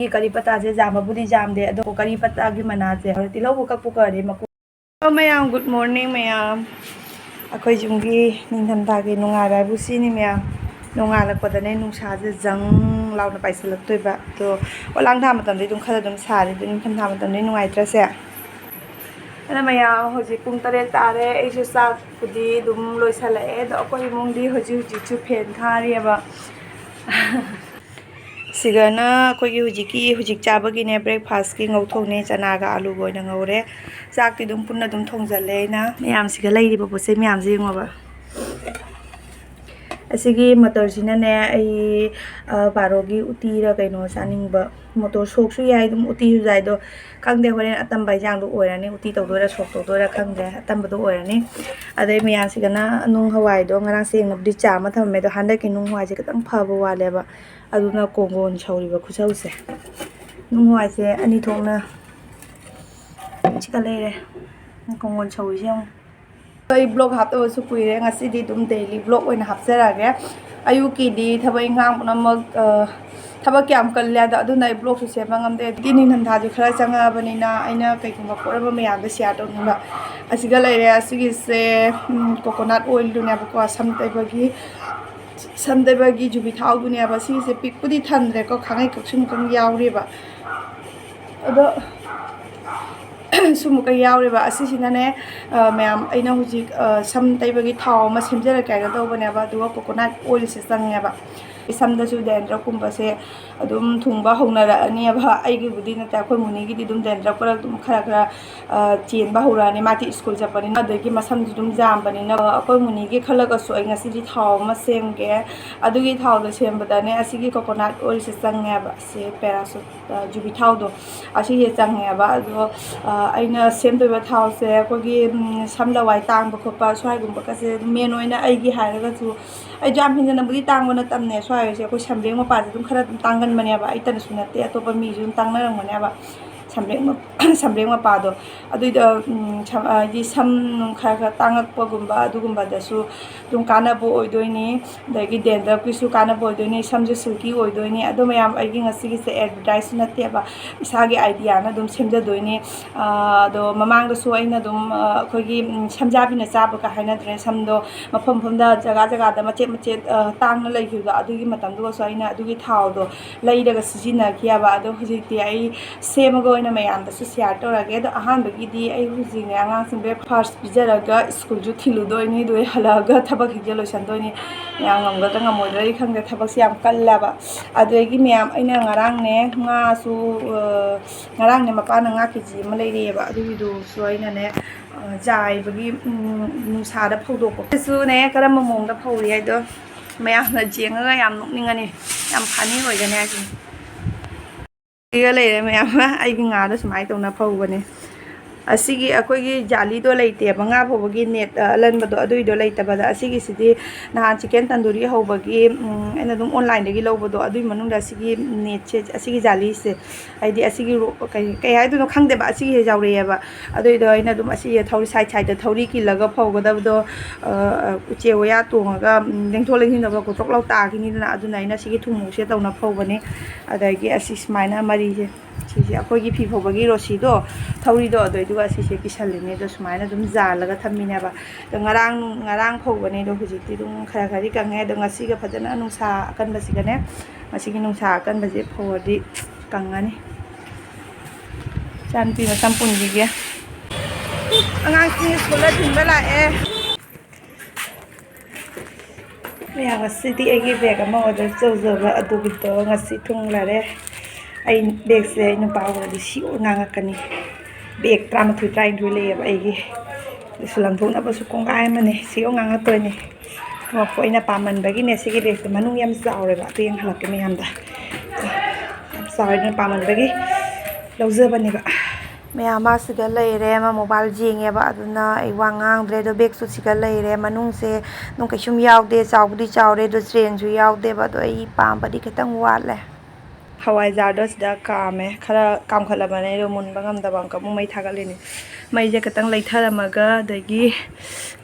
Kari pata je jama budi jam de ado kari pata gi mana je tilau bu kak puka de maku mayam good morning mayam akhoi junggi ningtham tha gi nunga rai bu si ni mayam nunga la pada ne nung sa je jang law na pai salak toi ba to olang tha matam de dung khala dum sa de ningtham tha matam de nungai tra se ana mayam hoji pung tare tare ai ju sa pudi dum loi sala e do akhoi mung di hoji chu phen khari ba Sigana ko hujik chaba ki ne breakfast ki ngauthone chana ga alu boy na ngore chak ti dum punna dum thongjale na myam siga lai ri bo se myam ji ngoba asigi motor jina ne ai barogi uti ra kaino saning ba motor sok su yai dum uti ju jai do khangde horen atam bai jang do oirani uti to do ra sok to do ra khangde atam ba do oirani ade myam sigana nung hawai do ngarang seng nabdi cha ma tham me do handa ki nung hawai je katang phaba wale ba aduna kongon chauri ba khusau se nung hawai se ani thongna chika leire kongon chauri jang ai blog hapto su puire ngasi di dum daily blog oina hapsera ge ayuki di thabai ngang punamak thaba kyam kalya da aduna ai blog su se mangam de dini nan tha ju khara changa banina aina kai kuma koraba me yam da share to nimba asiga leire asigi se coconut oil du ne ba ko sam tai bagi samdebagi jubi thau dunia ba si se pikpudi thandre ko khangai kaksum kang yauri ba ado sumu ka yauri ba asi sina ne ma'am aina hujik sam taibagi thau ma semjara ka ga do bane ba do coconut oil se sangya ba samda su dandruff kumba se adum thungba hongna ra ani ba ai gi budi na ta khoi muni gi dum dandruff kora dum khara khara chen ba hura ni mati school japani na de gi masam dum jam bani na khoi muni gi khalaga su ai ngasi di thau ma sem ge adu gi thau da sem ba ne asi gi coconut oil se sangya ba se parachute jubi thau do asi ye sangya ba do aina sem do ba thau se ko gi sam lawai tang ba khopa swai gum ba ka se men oina ai gi hairaga su ai jam hinna budi tang ba na tamne swai se ko samreng ma pa dum khara tangan mane ba ai tan sunate atopa mi jum tangna rang mane ba samreng ma pa do adu da ji sam khara khara tangak pa gumba adu gumba da su dum kana bo oi doini da gi dandruff ki su kana bo doini sam je silky oi doini adu mayam ai gi ngasi gi se advertise nate ba isa gi idea na dum semja doini do mamang da su aina dum khoi gi samja bi na cha ba ka haina dre sam do mafam pham da jaga jaga da machet machet tang na lai gi da adu gi matam do so aina adu gi thau do lai daga sijina kiya ba adu hujik ti ai semago ina mayam da su share to ra ge do ahan ba gi di ai hujik ne angang sing breakfast bijara ga school ju thilu do ni do hala ga thabak hi jelo san do ni yang ngam ga ta ngam moi rai khang ga thabak siam kalla ba adu gi mayam aina ngarang ne nga su ngarang ne mapa na nga kiji ma lai re ba adu gi do so aina ne jai bagi nusa da phaudo ko su ne karam mong da phauri ai do mayam na jeng ga yam nokning ani yam phani hoi ga ne ai iga leire mayam ai gi nga da sumai tong na phau bane asigi akoi gi jali do leite banga phobagi net alan bado adui do leita bada asigi sidi nahan chicken tandoori hobagi ena dum online dagi lobado adui manung da asigi net che asigi jali se aidi asigi kai hai do khangde ba asigi jawre ba adui do ena dum asigi thori side side da thori ki laga phogada do uche oya tonga lengthol lenghin da ko tok lau ta ki ni na aduna ina sigi thumu se tawna phobane adagi asis maina mari je sisi akoi gi phi phobagi rosi do thori do adoi du asi se kisalene do sumaina dum jalaga thamina ba do ngarang phobane do huji ti dum khara khari kange do ngasi ga phajana nungsa akan basi ga ne ngasi gi nungsa akan baje phodi kangani chanpi ma sampun gi ge angang si school la thimba la e ya ngasi ti egi bag ma order chawja ba adu bi do ngasi thung la re ai bag se inu pawo di si nganga kani bag tram thu train thu le ba ai gi sulam thung na ba su kong ai ma ne si nganga to ne mo ko ina pa man ba gi ne si gi bag manung yam saw re ba tu yang halak ke me yam da saw ne pa man ba gi lawja ba ne ba me ama siga leire ma mobile jing ya ba aduna ai wangang dre do bag su siga leire manung se nung kai sum yaw de chaw budi chaw re do train ju yaw de ba do ai pam ba di khatang wat le hawai jar do sida kame khara kam khala bane do mun bangam da bang ka mu mai thaga le ni mai je katang lai tharamaga dagi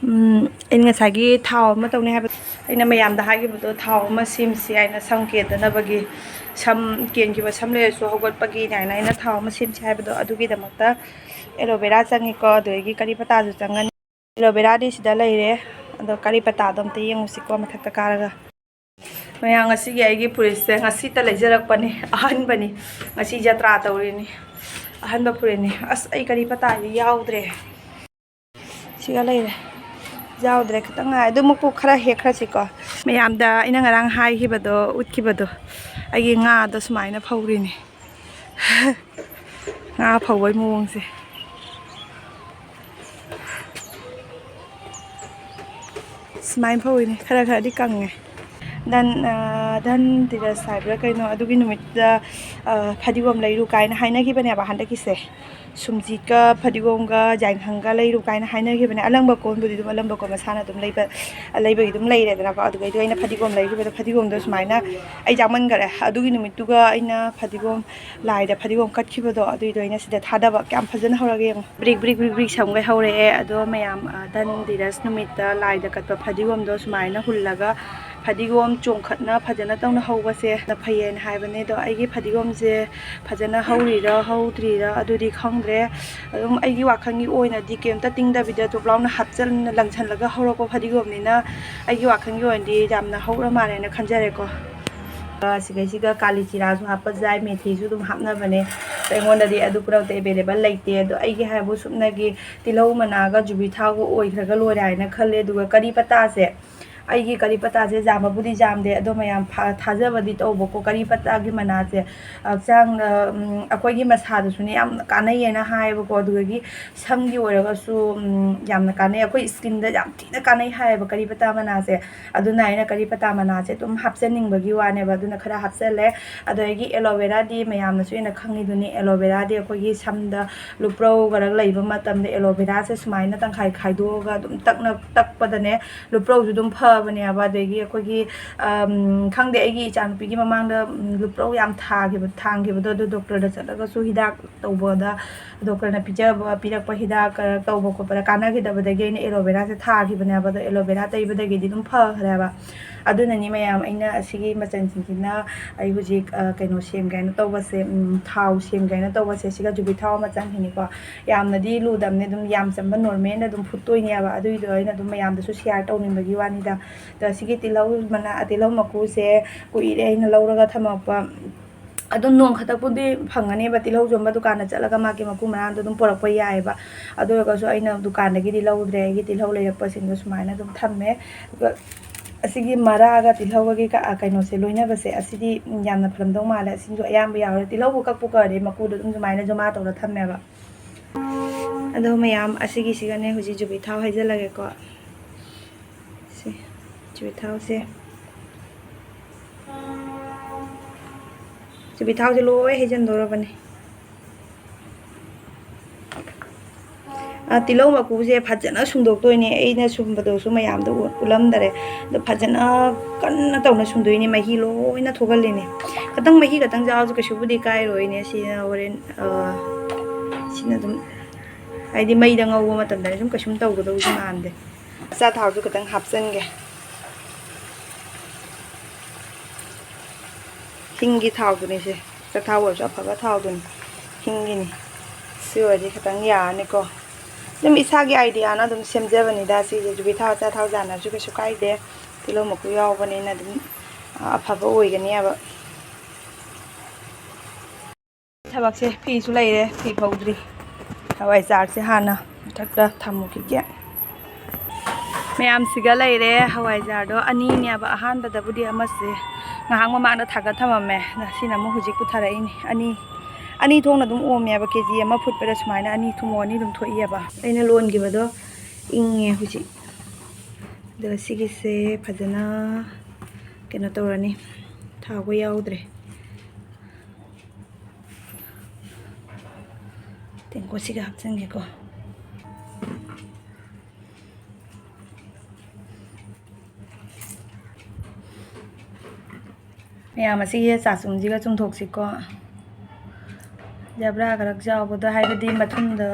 en nga sagi thau ma tawne ha aina mayam da ha gi bu thau ma sim si aina samke da na bagi ꯁꯝ ꯀꯦꯟꯈꯤꯕ ꯁꯝ ꯂꯩꯔꯁꯨ ꯍꯧꯒꯠꯄꯒꯤ ꯅꯥꯏꯅ ꯑꯩꯅ ꯊꯥꯎ ꯑꯃ ꯁꯦꯝꯁꯤ ꯍꯥꯏꯕꯗꯣ ꯑꯗꯨꯒꯤꯗꯃꯛꯇ ꯑꯦꯂꯣꯕꯦꯔꯥ ꯆꯪꯉꯤꯀꯣ ꯑꯗꯨꯗꯒꯤ ꯀꯔꯤ ꯄꯇꯥꯁꯨ ꯆꯪꯒꯅꯤ ꯑꯦꯂꯣꯕꯦꯔꯥꯗꯤ ꯁꯤꯗ ꯂꯩꯔꯦ ꯑꯗꯣ ꯀꯔꯤ ꯄꯇꯥꯗꯣ ꯑꯝꯇ ꯌꯦꯡꯉꯨꯁꯤꯀꯣ ꯃꯊꯛꯇ ꯀꯥꯔꯒ ꯃꯌꯥꯝ ꯉꯁꯤꯒꯤ ꯑꯩꯒꯤ ꯐꯨꯔꯤꯠꯁꯦ ꯉꯁꯤꯇ ꯂꯩꯖꯔꯛꯄꯅꯤ ꯑꯍꯟꯕꯅꯤ ꯉꯁꯤ ꯖꯇ꯭ꯔꯥ ꯇꯧꯔꯤꯅꯤ ꯑꯍꯟꯕ ꯐꯨꯔꯤꯠꯅꯤ ꯑꯁ ꯑꯩ ꯀꯔꯤ ꯄꯇꯥꯗꯤ ꯌꯥꯎꯗ꯭ꯔꯦ ꯁꯤꯒ ꯂꯩꯔꯦ ꯌꯥꯎꯗ꯭ꯔꯦ ꯈꯤꯇꯪ ꯉꯥꯏ ꯑꯗꯨꯃꯛꯄꯨ ꯈꯔ ꯍꯦꯛꯈ꯭ꯔꯁꯤꯀꯣ ꯃꯌꯥꯝꯗ ꯑꯩꯅ ꯉꯔꯥꯡ ꯍꯥꯏꯈꯤꯕꯗꯣ ꯎꯠꯈꯤꯕꯗꯣ ꯑꯩꯒꯤ ꯉꯥꯗꯣ ꯁꯨꯃꯥꯏꯅ ꯐꯧꯔꯤꯅꯤ ꯉꯥ ꯐꯧꯕꯩ ꯃꯑꯣꯡꯁꯦ ꯁꯨꯃꯥꯏꯅ ꯐꯧꯏꯅꯤ ꯈꯔ ꯈꯔꯗꯤ ꯀꯪꯉꯦ ꯙꯟ ꯇꯤꯔꯁ ꯍꯥꯏꯕ꯭ꯔꯥ ꯀꯩꯅꯣ ꯑꯗꯨꯒꯤ ꯅꯨꯃꯤꯠꯇꯨꯗ ꯐꯗꯤꯒꯣꯝ ꯂꯩꯔꯨ ꯀꯥꯏꯅ ꯍꯥꯏꯅꯈꯤꯕꯅꯦꯕ ꯍꯟꯗꯛꯀꯤꯁꯦ ꯁꯨꯝꯖꯤꯠꯀ ꯐꯗꯤꯒꯣꯝꯒ ꯌꯥꯏꯈꯪꯒ ꯂꯩꯔꯨ ꯀꯥꯏꯅ ꯍꯥꯏꯅꯈꯤꯕꯅꯦ ꯑꯂꯪꯕ ꯀꯣꯟꯕꯨꯗꯤ ꯑꯗꯨꯝ ꯑꯂꯪꯕ ꯀꯣꯟ ꯃꯁꯥꯅ ꯑꯗꯨꯝ ꯂꯩꯕꯒꯤ ꯑꯗꯨꯝ ꯂꯩꯔꯦꯗꯅꯀꯣ ꯑꯗꯨꯒꯩꯗꯣ ꯑꯩꯅ ꯐꯗꯤꯒꯣꯝ ꯂꯩꯈꯤꯕꯗꯣ ꯐꯗꯤꯒꯣꯝꯗꯣ ꯁꯨꯃꯥꯏꯅ ꯑꯩ ꯆꯥꯃꯟꯈꯔꯦ ꯑꯗꯨꯒꯤ ꯅꯨꯃꯤꯠꯇꯨꯒ ꯑꯩꯅ ꯐꯗꯤꯒꯣꯝ ꯂꯥꯏꯗ ꯐꯗꯤꯒꯣꯝ ꯀꯠꯈꯤꯕꯗꯣ ꯑꯗꯨꯏꯗꯣ ꯑꯩꯅ ꯁꯤꯗ ꯊꯥꯗꯕ ꯀꯌꯥꯝ ꯐꯖꯅ ꯍꯧꯔꯒꯦ ꯌꯦꯡꯉꯣ ꯕ꯭ꯔꯤꯛ ꯕ꯭ꯔꯤꯛ ꯕ꯭ꯔꯤꯛ ꯕ꯭ꯔꯤꯛ ꯁꯝꯒꯩ ꯍꯧꯔꯛꯑꯦ ꯑꯗꯣ ꯃꯌꯥꯝ ꯙꯟ ꯇꯤꯔꯁ ꯅꯨꯃꯤꯠꯇ ꯂꯥꯏꯗ ꯀꯠꯄ ꯐꯗꯤꯒꯣꯝꯗꯣ ꯁꯨꯃꯥꯏꯅ ꯍꯨꯜꯂꯒ ꯐꯗꯤꯒꯣꯝ ꯆꯣꯡꯈꯠꯅ ꯐꯖꯅ ꯇꯧꯅ ꯍꯧꯕꯁꯦ ꯐꯩꯌꯦꯅ ꯍꯥꯏꯕꯅꯦ ꯑꯗꯣ ꯑꯩꯒꯤ ꯐꯗꯤꯒꯣꯝꯁꯦ ꯐꯖꯅ ꯍꯧꯔꯤꯔꯥ ꯍꯧꯗ꯭ꯔꯤꯔꯥ ꯑꯗꯨꯗꯤ ꯈꯪꯗ꯭ꯔꯦ ꯑꯗꯨꯝ ꯑꯩꯒꯤ ꯋꯥꯈꯜꯒꯤ ꯑꯣꯏꯅꯗꯤ ꯀꯩꯝꯇ ꯇꯤꯡꯗꯕꯤꯗ ꯇꯣꯞ ꯂꯥꯎꯅ ꯂꯪꯁꯜꯂꯒ ꯍꯧꯔꯛꯄ ꯐꯗꯤꯒꯣꯝꯅꯤꯅ ꯑꯩꯒꯤ ꯋꯥꯈꯜꯒꯤ ꯑꯣꯏꯅꯗꯤ ꯌꯥꯝꯅ ꯍꯧꯔ ꯃꯥꯜꯂꯦꯅ ꯈꯟꯖꯔꯦꯀꯣ ꯁꯤꯒꯩꯁꯤꯒ ꯀꯥꯂꯤ ꯆꯤꯔꯥꯁꯨ ꯍꯥꯞꯄ ꯌꯥꯏ ꯃꯦꯊꯤꯁꯨ ꯑꯗꯨꯝ ꯍꯥꯞꯅꯕꯅꯦ ꯑꯩꯉꯣꯟꯗꯗꯤ ꯑꯗꯨ ꯄꯨꯝꯅꯃꯛꯇ ꯑꯦꯕꯥꯏꯂꯦꯕꯜ ꯂꯩꯇꯦ ꯑꯗꯣ ꯑꯩꯒꯤ ꯍꯥꯏꯕꯨ ꯁꯨꯞꯅꯒꯤ ꯇꯤꯜꯍꯧ ꯃꯅꯥꯒ ꯖꯨꯕꯤ ꯊꯥꯎꯒ ꯑꯣꯏꯈ꯭ꯔꯒ ꯂꯣꯏꯔꯦ ꯍꯥꯏꯅ ꯈꯜꯂꯦ ꯑꯗꯨꯒ ꯀꯔꯤ ꯄꯇꯥꯁꯦ ꯑꯩꯒꯤ ꯀꯔꯤ ꯄꯇꯥꯁꯦ ꯌꯥꯝꯕꯕꯨꯗꯤ ꯌꯥꯝꯗꯦ ꯑꯗꯣ ꯃꯌꯥꯝ ꯊꯥꯖꯕꯗꯤ ꯇꯧꯕꯀꯣ ꯀꯔꯤ ꯄꯇꯥꯒꯤ ꯃꯅꯥꯁꯦ ꯍꯛꯆꯥꯡꯗ ꯑꯩꯈꯣꯏꯒꯤ ꯃꯁꯥꯗꯁꯨꯅꯦ ꯌꯥꯝꯅ ꯀꯥꯟꯅꯩꯌꯦꯅ ꯍꯥꯏꯌꯦꯕꯀꯣ ꯑꯗꯨꯗꯒꯤ ꯁꯝꯒꯤ ꯑꯣꯏꯔꯒꯁꯨ ꯌꯥꯝꯅ ꯀꯥꯟꯅꯩ ꯑꯩꯈꯣꯏ ꯏꯁꯀꯤꯟꯗ ꯌꯥꯝ ꯊꯤꯅ ꯀꯥꯟꯅꯩ ꯍꯥꯏꯌꯦꯕ ꯀꯔꯤ ꯄꯇꯥ ꯃꯅꯥꯁꯦ ꯑꯗꯨꯅ ꯑꯩꯅ ꯀꯔꯤ ꯄꯇꯥ ꯃꯅꯥꯁꯦ ꯑꯗꯨꯝ ꯍꯥꯞꯆꯅꯤꯡꯕꯒꯤ ꯋꯥꯅꯦꯕ ꯑꯗꯨꯅ ꯈꯔ ꯍꯥꯞꯆꯜꯂꯦ ꯑꯗꯒꯤ ꯑꯦꯂꯣꯕꯦꯔꯥꯗꯤ ꯃꯌꯥꯝꯅꯁꯨ ꯑꯩꯅ ꯈꯪꯉꯤꯗꯨꯅꯤ ꯑꯦꯂꯣꯕꯦꯔꯥꯗꯤ ꯑꯩꯈꯣꯏꯒꯤ ꯁꯝꯗ ꯂꯨꯄ꯭ꯔꯧ ꯈꯔ ꯂꯩꯕ ꯃꯇꯝꯗ ꯑꯦꯂꯣꯕꯦꯔꯥꯁꯦ ꯁꯨꯃꯥꯏꯅ ꯇꯪꯈꯥꯏ ꯈꯥꯏꯗꯣꯛꯑꯒ ꯑꯗꯨꯝ ꯇꯛꯄꯗꯅꯦ ꯂꯨꯄ꯭ꯔꯧꯁꯨ ꯑꯗꯨꯝ ꯐꯕꯅꯦꯕ ꯑꯗꯒꯤ ꯑꯩꯈꯣꯏꯒꯤ ꯈꯪꯗꯦ ꯑꯩꯒꯤ ꯏꯆꯥꯅꯨꯄꯤꯒꯤ ꯃꯃꯥꯡꯗ ꯂꯨꯄ꯭ꯔꯧ ꯌꯥꯝ ꯊꯥꯡꯈꯤꯕꯗꯣ ꯑꯗꯨ ꯗꯣꯛꯇꯔꯗ ꯆꯠꯂꯒꯁꯨ ꯍꯤꯗꯥꯛ ꯇꯧꯕꯗ ꯗꯣꯛꯇꯔꯅ ꯄꯤꯔꯛꯄ ꯍꯤꯗꯥꯛ ꯇꯧꯕ ꯈꯣꯠꯄꯗ ꯀꯥꯟꯅꯈꯤꯗꯕꯗꯒꯤ ꯑꯩꯅ ꯑꯦꯂꯣꯕꯦꯔꯥꯁꯦ ꯊꯥꯈꯤꯕꯅꯦꯕ ꯑꯗꯣ ꯑꯦꯂꯣꯕꯦꯔꯥ ꯇꯩꯕꯗꯒꯤꯗꯤ ꯑꯗꯨꯝ ꯐꯈ꯭ꯔꯦꯕ ꯑꯗꯨꯅꯅꯤ ꯃꯌꯥꯝ ꯑꯩꯅ ꯑꯁꯤꯒꯤ ꯃꯆꯜꯁꯤꯡꯁꯤꯅ ꯑꯩ ꯍꯧꯖꯤꯛ ꯀꯩꯅꯣ ꯁꯦꯝꯒꯦꯅ ꯇꯧꯕꯁꯦ ꯊꯥꯎ ꯁꯦꯝꯒꯦꯅ ꯇꯧꯕꯁꯦ ꯁꯤꯒ ꯖꯨꯕꯤ ꯊꯥꯎ ꯑꯃ ꯆꯪꯈꯤꯅꯤꯀꯣ ꯌꯥꯝꯅꯗꯤ ꯂꯨꯗꯕꯅꯦ ꯑꯗꯨꯝ ꯌꯥꯝ ꯆꯝꯕ ꯅꯣꯔꯃꯦꯜ ꯑꯗꯨꯝ ꯐꯨꯠꯇꯣꯏꯅꯦꯕ ꯑꯗꯨꯏꯗꯣ ꯑꯩꯅ ꯑꯗꯨꯝ ꯃꯌꯥꯝꯗꯁꯨ ꯁꯤꯌꯥꯔ ꯇꯧꯅꯤꯡꯕꯒꯤ ꯋꯥꯅꯤꯗ ꯑꯗꯣ ꯁꯤꯒꯤ ꯇꯤꯜꯍꯧ ꯃꯀꯨꯁꯦ ꯀꯨꯏꯔꯦ ꯑꯩꯅ ꯂꯧꯔꯒ ꯊꯝꯃꯛꯄ ꯑꯗꯨꯝ ꯅꯣꯡ ꯈꯛꯇꯛꯄꯨꯗꯤ ꯐꯪꯒꯅꯦꯕ ꯇꯤꯜꯍꯧ ꯌꯣꯟꯕ ꯗꯨꯀꯥꯟꯗ ꯆꯠꯂꯒ ꯃꯥꯒꯤ ꯃꯀꯨ ꯃꯔꯥꯡꯗꯣ ꯑꯗꯨꯝ ꯄꯨꯔꯛꯄ ꯌꯥꯏꯑꯕ ꯑꯗꯨ ꯑꯣꯏꯔꯒꯁꯨ ꯑꯩꯅ ꯗꯨꯀꯥꯟꯗꯒꯤꯗꯤ ꯂꯧꯗ꯭ꯔꯦ ꯑꯩꯒꯤ ꯇꯤꯜꯍꯧ ꯂꯩꯔꯛꯄꯁꯤꯡꯗꯣ ꯁꯨꯃꯥꯏꯅ ꯑꯗꯨꯝ ꯊꯝꯃꯦ ꯑꯗꯨꯒ ꯑꯁꯤꯒꯤ ꯃꯔꯥꯒ ꯇꯤꯜꯍꯧꯒꯒꯤ ꯀꯩꯅꯣꯁꯦ ꯂꯣꯏꯅꯕꯁꯦ ꯑꯁꯤꯗꯤ ꯌꯥꯝꯅ ꯐꯔꯝꯗꯧ ꯃꯥꯜꯂꯦ ꯑꯁꯤꯁꯨ ꯑꯌꯥꯝꯕ ꯌꯥꯎꯔꯦ ꯇꯤꯜꯍꯧꯕꯨ ꯀꯛꯄꯨ ꯀꯛꯑꯗꯤ ꯃꯀꯨꯗꯣ ꯑꯗꯨꯝ ꯁꯨꯃꯥꯏꯅ ꯖꯃꯥ ꯇꯧꯔ ꯊꯝꯃꯦꯕ ꯑꯗꯣ ꯃꯌꯥꯝ ꯑꯁꯤꯒꯤꯁꯤꯒꯅꯦ ꯍꯧꯖꯤꯛ ꯖꯨꯕꯤ ꯊꯥꯎ ꯍꯩꯖꯤꯜꯂꯒꯦꯀꯣ ꯁꯤ ꯖꯨꯕꯤ ꯊꯥꯎꯁꯦ ꯖꯨꯕꯤ ꯊꯥꯎꯁꯦ ꯂꯣꯏ ꯍꯩꯖꯤꯟꯗꯧꯔꯕꯅꯦ ꯇꯤꯜꯍꯧ ꯃꯀꯨꯁꯦ ꯐꯖꯅ ꯁꯨꯡꯗꯣꯛꯇꯣꯏꯅꯦ ꯑꯩꯅ ꯁꯨꯝꯕꯗꯁꯨ ꯃꯌꯥꯝꯗ ꯎꯠꯂꯝꯗꯔꯦ ꯑꯗꯣ ꯐꯖꯅ ꯀꯟꯅ ꯇꯧꯅ ꯁꯨꯡꯗꯣꯏꯅꯦ ꯃꯍꯤ ꯂꯣꯏꯅ ꯊꯣꯛꯍꯜꯂꯤꯅꯦ ꯃꯍꯤ ꯈꯛꯇꯪ ꯌꯥꯎꯔꯁꯨ ꯀꯩꯁꯨꯕꯨꯗꯤ ꯀꯥꯏꯔꯣꯏꯅꯦ ꯁꯤꯅ ꯍꯣꯔꯦꯟ ꯁꯤꯅ ꯑꯗꯨꯝ ꯍꯥꯏꯗꯤ ꯃꯩꯗ ꯉꯧꯕ ꯃꯇꯝꯗ ꯁꯨꯝ ꯀꯩꯁꯨꯝ ꯇꯧꯒꯗꯧꯁꯨ ꯃꯥꯟꯗꯦ ꯑꯆꯥꯊꯥꯎꯁꯨ ꯈꯤꯇꯪ ꯍꯥꯞꯆꯟꯒꯦ ꯍꯤꯡꯒꯤ ꯊꯥꯎꯗꯨꯅꯤꯁꯦ ꯑꯆꯥꯊꯥꯎ ꯑꯣꯏꯔꯁꯨ ꯑꯐꯕ ꯊꯥꯎꯗꯨꯅꯤ ꯍꯤꯡꯒꯤꯅꯤ ꯁꯤ ꯑꯣꯏꯔꯗꯤ ꯈꯤꯇꯪ ꯌꯥꯔꯅꯤꯀꯣ ꯑꯗꯨꯝ ꯏꯁꯥꯒꯤ ꯑꯥꯏꯗꯤꯌꯥꯅ ꯑꯗꯨꯝ ꯁꯦꯝꯖꯕꯅꯤꯗ ꯁꯤꯁꯦ ꯖꯨꯕꯤ ꯊꯥꯎ ꯑꯆꯥꯊꯥꯎ ꯌꯥꯟꯅꯔꯁꯨ ꯀꯩꯁꯨ ꯀꯥꯏꯗꯦ ꯇꯤꯜꯍꯧ ꯃꯀꯨ ꯌꯥꯎꯕꯅꯤꯅ ꯑꯗꯨꯝ ꯑꯐꯕ ꯑꯣꯏꯒꯅꯦꯕ ꯊꯕꯛꯁꯦ ꯐꯤꯁꯨ ꯂꯩꯔꯦ ꯐꯤ ꯐꯧꯗ꯭ꯔꯤ ꯍꯋꯥꯏꯖꯥꯔꯁꯦ ꯍꯥꯟꯅ ꯃꯊꯛꯇ ꯊꯝꯃꯨꯈꯤꯒꯦ ꯃꯌꯥꯝꯁꯤꯒ ꯂꯩꯔꯦ ꯍꯋꯥꯏꯖꯥꯔꯗꯣ ꯑꯅꯤꯅꯦꯕ ꯑꯍꯥꯟꯕꯗꯕꯨꯗꯤ ꯑꯃꯁꯦ ꯉꯥꯏꯍꯥꯛ ꯃꯃꯥꯡꯗ ꯊꯥꯒꯠ ꯊꯝꯃꯝꯃꯦ ꯁꯤꯅ ꯑꯃꯨꯛ ꯍꯧꯖꯤꯛ ꯄꯨꯊꯔꯛꯏꯅꯤ ꯑꯅꯤ ꯊꯣꯛꯅ ꯑꯗꯨꯝ ꯑꯣꯝꯃꯦꯕ KG ꯑꯃ ꯐꯨꯠꯄꯗ ꯁꯨꯃꯥꯏꯅ ꯑꯅꯤ ꯑꯗꯨꯝ ꯊꯣꯛꯏꯑꯕ ꯑꯩꯅ ꯂꯣꯟꯈꯤꯕꯗꯣ ꯏꯪꯉꯦ ꯍꯧꯖꯤꯛ ꯑꯗꯨꯒ ꯁꯤꯒꯤꯁꯦ ꯐꯖꯅ ꯀꯩꯅꯣ ꯇꯧꯔꯅꯤ ꯊꯥꯎꯕ ꯌꯥꯎꯗ꯭ꯔꯦ ꯇꯦꯡꯀꯣꯠꯁꯤꯒ ꯍꯥꯞꯆꯤꯟꯒꯦꯀꯣ ꯃꯌꯥꯝ ꯑꯁꯤꯒꯤ ꯆꯥꯆꯨꯝꯁꯤꯒ ꯆꯨꯝꯊꯣꯛꯁꯤꯀꯣ ꯖꯕ꯭ꯔꯥ ꯈꯔ ꯆꯥꯎꯕꯗ ꯍꯥꯏꯕꯗꯤ ꯃꯊꯨꯝꯗ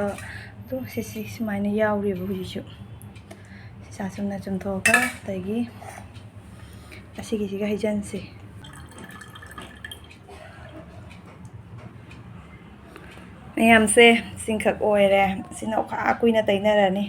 ꯑꯗꯨꯝ ꯁꯤꯁꯤ ꯁꯨꯃꯥꯏꯅ ꯌꯥꯎꯔꯤꯕ ꯍꯧꯖꯤꯛꯁꯨ ꯆꯥꯆꯨꯝꯅ ꯆꯨꯝꯊꯣꯛꯑꯒ ꯑꯗꯒꯤ ꯑꯁꯤꯒꯤꯁꯤꯒ ꯍꯩꯖꯟꯁꯤ ꯃꯌꯥꯝꯁꯦ ꯆꯤꯡꯈꯛ ꯑꯣꯏꯔꯦ ꯁꯤꯅ ꯈꯔ ꯀꯨꯏꯅ ꯇꯩꯅꯔꯅꯤ